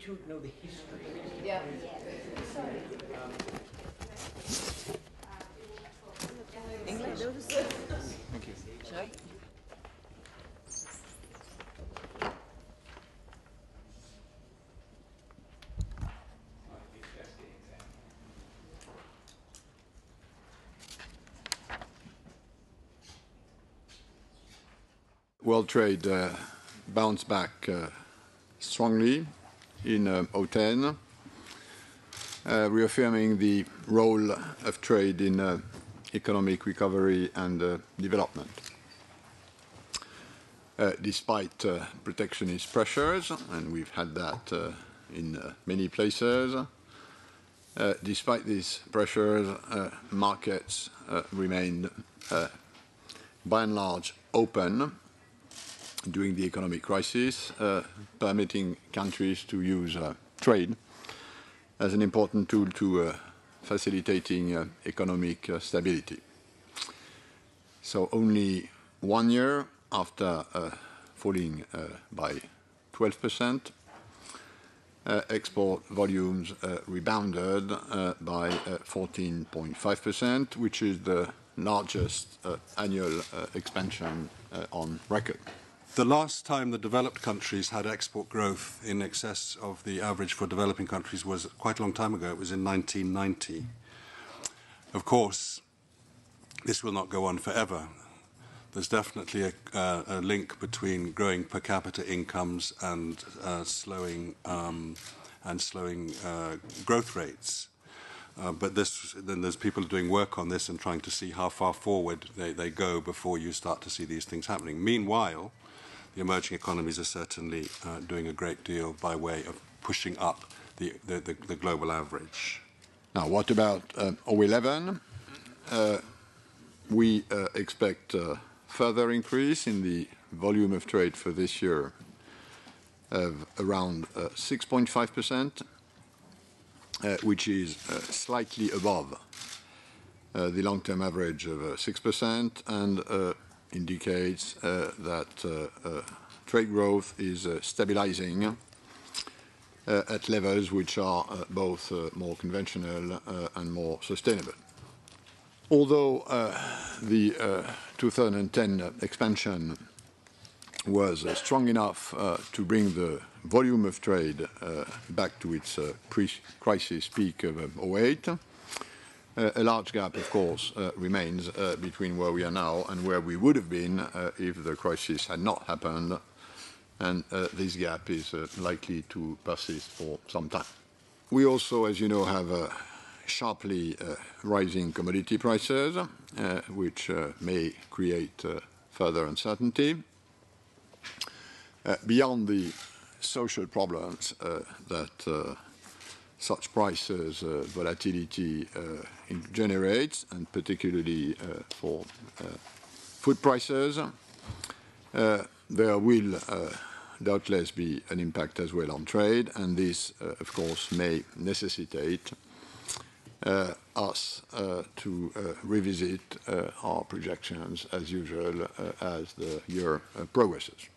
to know the history. Yeah. English? Thank you. Sure. World trade bounced back strongly in 2010, reaffirming the role of trade in economic recovery and development. Despite protectionist pressures, and we've had that in many places, despite these pressures, markets remained by and large open during the economic crisis, permitting countries to use trade as an important tool to facilitating economic stability. So only 1 year after falling by 12%, export volumes rebounded by 14.5%, which is the largest annual expansion on record. The last time the developed countries had export growth in excess of the average for developing countries was quite a long time ago. It was in 1990. Of course, this will not go on forever. There's definitely a link between growing per capita incomes and slowing growth rates. But then there's people doing work on this and trying to see how far forward they go before you start to see these things happening. Meanwhile, the emerging economies are certainly doing a great deal by way of pushing up the global average. Now, what about 2011? We expect further increase in the volume of trade for this year of around 6.5%, which is slightly above the long-term average of 6%, and indicates that trade growth is stabilizing at levels which are both more conventional and more sustainable. Although the 2010 expansion was strong enough to bring the volume of trade back to its pre-crisis peak of 2008, a large gap, of course, remains between where we are now and where we would have been if the crisis had not happened, and this gap is likely to persist for some time. We also, as you know, have sharply rising commodity prices, which may create further uncertainty. Beyond the social problems that such prices volatility generates, and particularly for food prices, there will doubtless be an impact as well on trade, and this, of course, may necessitate us to revisit our projections as usual as the year progresses.